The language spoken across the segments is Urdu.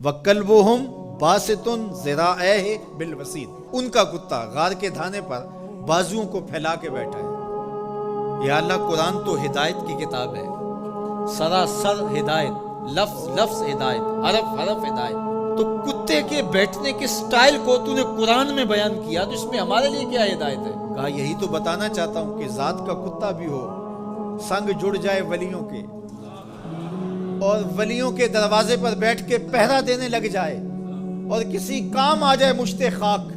وَقَلْبُهُمْ بَاسِطٌ ذِرَاعَیْہِ بِالْوَسِیدِ، ان کا کتا غار کے دھانے پر بازوؤں کو پھیلا کے بیٹھا ہے۔ یا اللہ، قرآن تو ہدایت کی کتاب ہے، سراسر ہدایت، لفظ لفظ ہدایت، حرف حرف ہدایت، تو کتے کے بیٹھنے کے سٹائل کو تو نے قرآن میں بیان کیا، تو اس میں ہمارے لیے کیا ہدایت ہے؟ کہا یہی تو بتانا چاہتا ہوں کہ ذات کا کتا بھی ہو، سنگ جڑ جائے ولیوں کے، اور ولیوں کے دروازے پر بیٹھ کے پہرا دینے لگ جائے، اور کسی کام آ جائے مشت خاک،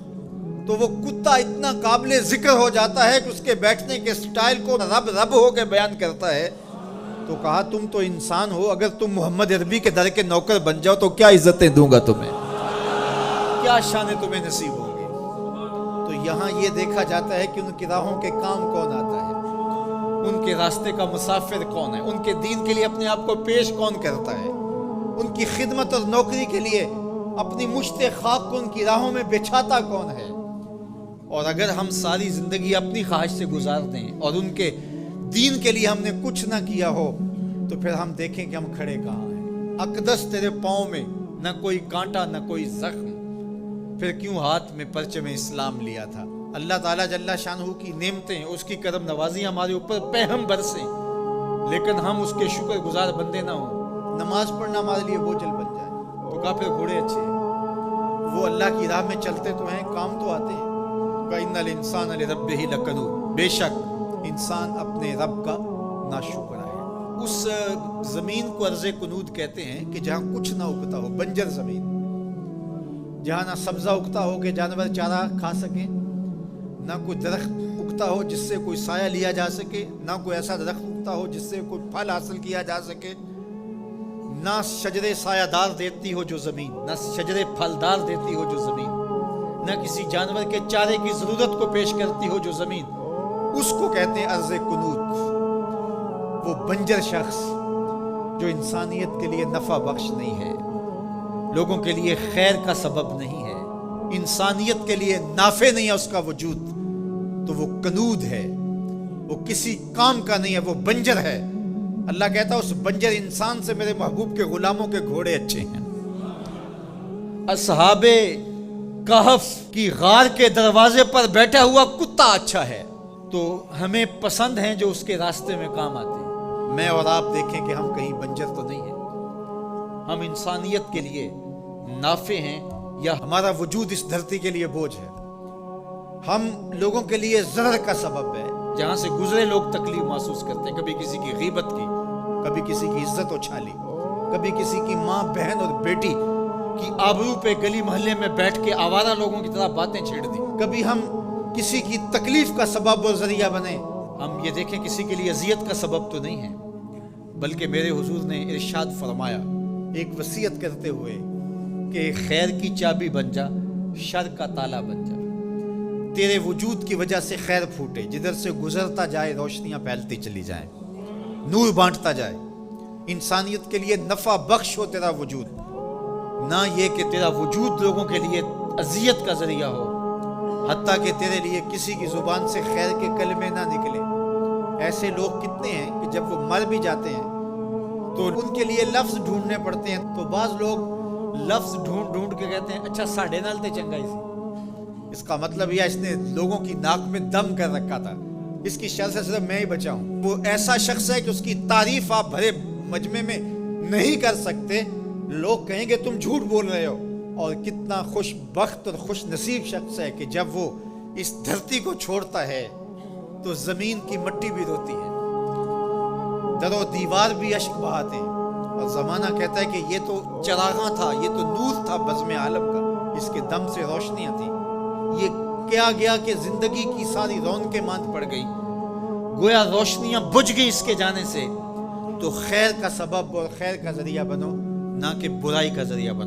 تو وہ کتا اتنا قابل ذکر ہو جاتا ہے کہ اس کے بیٹھنے کے سٹائل کو رب رب ہو کے بیان کرتا ہے۔ تو کہا تم تو انسان ہو، اگر تم محمد عربی کے در کے نوکر بن جاؤ تو کیا عزتیں دوں گا تمہیں، کیا شانیں تمہیں نصیب ہوں گی۔ تو یہاں یہ دیکھا جاتا ہے کہ ان کی راہوں کے کام کون آتا ہے، ان کے راستے کا مسافر کون ہے، ان کے دین کے لیے اپنے آپ کو پیش کون کرتا ہے، ان کی خدمت اور نوکری کے لیے اپنی مشت خاک کو ان کی راہوں میں بچھاتا کون ہے۔ اور اگر ہم ساری زندگی اپنی خواہش سے گزار دیں اور ان کے دین کے لیے ہم نے کچھ نہ کیا ہو، تو پھر ہم دیکھیں کہ ہم کھڑے کہاں ہیں۔ اقدس تیرے پاؤں میں نہ کوئی کانٹا نہ کوئی زخم، پھر کیوں ہاتھ میں پرچم اسلام لیا تھا۔ اللہ تعالیٰ جل شانہ کی نعمتیں، اس کی کرم نوازی ہمارے اوپر پہ ہم برسیں، لیکن ہم اس کے شکر گزار بندے نہ ہوں، نماز پڑھنا ہمارے لیے بوجھل بن جائے۔ تو کہا پھر گھوڑے اچھے ہیں، وہ اللہ کی راہ میں چلتے تو ہیں، کام تو آتے ہیں۔ وَإِنَّ الْإِنسَانَ لِرَبِّهِ لَكَنُودٌ، بے شک انسان اپنے رب کا ناشکر ہے۔ اس زمین کو ارض کنود کہتے ہیں کہ جہاں کچھ نہ اگتا ہو، بنجر زمین، جہاں نہ سبزہ اگتا ہو کہ جانور چارہ کھا سکیں، نہ کوئی درخت اگتا ہو جس سے کوئی سایہ لیا جا سکے، نہ کوئی ایسا درخت اگتا ہو جس سے کوئی پھل حاصل کیا جا سکے، نہ شجرے سایہ دار دیتی ہو جو زمین، نہ شجرے پھلدار دیتی ہو جو زمین، نہ کسی جانور کے چارے کی ضرورت کو پیش کرتی ہو جو زمین، اس کو کہتے ہیں ارض کنود۔ وہ بنجر شخص جو انسانیت کے لیے نفع بخش نہیں ہے، لوگوں کے لیے خیر کا سبب نہیں ہے، انسانیت کے لیے نافع نہیں ہے اس کا وجود، تو وہ کنود ہے، وہ کسی کام کا نہیں ہے، وہ بنجر ہے۔ اللہ کہتا ہے اس بنجر انسان سے میرے محبوب کے غلاموں کے گھوڑے اچھے ہیں۔ اصحاب کہف کی غار کے دروازے پر بیٹھا ہوا کتا اچھا ہے، تو ہمیں پسند ہیں جو اس کے راستے میں کام آتے ہیں۔ میں اور آپ دیکھیں کہ ہم کہیں بنجر تو نہیں ہیں، ہم انسانیت کے لیے نافع ہیں، یا ہمارا وجود اس دھرتی کے لیے بوجھ ہے، ہم لوگوں کے لیے ضرر کا سبب ہے، جہاں سے گزرے لوگ تکلیف محسوس کرتے ہیں، کبھی کسی کی غیبت کی، کبھی کسی کی عزت اچھالی، کبھی کسی کی ماں بہن اور بیٹی کی آبرو پہ گلی محلے میں بیٹھ کے آوارہ لوگوں کی طرح باتیں چھیڑ دی، کبھی ہم کسی کی تکلیف کا سبب اور ذریعہ بنے۔ ہم یہ دیکھیں کسی کے لیے اذیت کا سبب تو نہیں ہے، بلکہ میرے حضور نے ارشاد فرمایا ایک وصیت کرتے ہوئے کہ خیر کی چابی بن جا، شر کا تالا بن جا، تیرے وجود کی وجہ سے خیر پھوٹے، جدھر سے گزرتا جائے روشنیاں پھیلتی چلی جائیں، نور بانٹتا جائے، انسانیت کے لیے نفع بخش ہو تیرا وجود، نہ یہ کہ تیرا وجود لوگوں کے لیے اذیت کا ذریعہ ہو، حتیٰ کہ تیرے لیے کسی کی زبان سے خیر کے کلمے نہ نکلے۔ ایسے لوگ کتنے ہیں کہ جب وہ مر بھی جاتے ہیں تو ان کے لیے لفظ ڈھونڈنے پڑتے ہیں، تو بعض لوگ لفظ ڈھونڈ ڈھونڈ کے کہتے ہیں اچھا ساڑھے نال تے چنگا سی، اس کا مطلب یہ اس نے لوگوں کی ناک میں دم کر رکھا تھا، اس کی شر سے صرف میں ہی بچا ہوں۔ وہ ایسا شخص ہے کہ اس کی تعریف آپ بھرے مجمع میں نہیں کر سکتے، لوگ کہیں گے تم جھوٹ بول رہے ہو۔ اور کتنا خوش بخت اور خوش نصیب شخص ہے کہ جب وہ اس دھرتی کو چھوڑتا ہے تو زمین کی مٹی بھی روتی ہے، در و دیوار بھی اشک بہاتے ہیں، اور زمانہ کہتا ہے کہ یہ تو چراغاں تھا، یہ تو نور تھا بزم عالم کا، اس کے دم سے روشنیاں تھیں۔ یہ کیا گیا کہ زندگی کی ساری رونقیں ماند پڑ گئی، گویا روشنیاں بجھ گئی اس کے جانے سے۔ تو خیر کا سبب اور خیر کا ذریعہ بنو، نہ کہ برائی کا ذریعہ بنو۔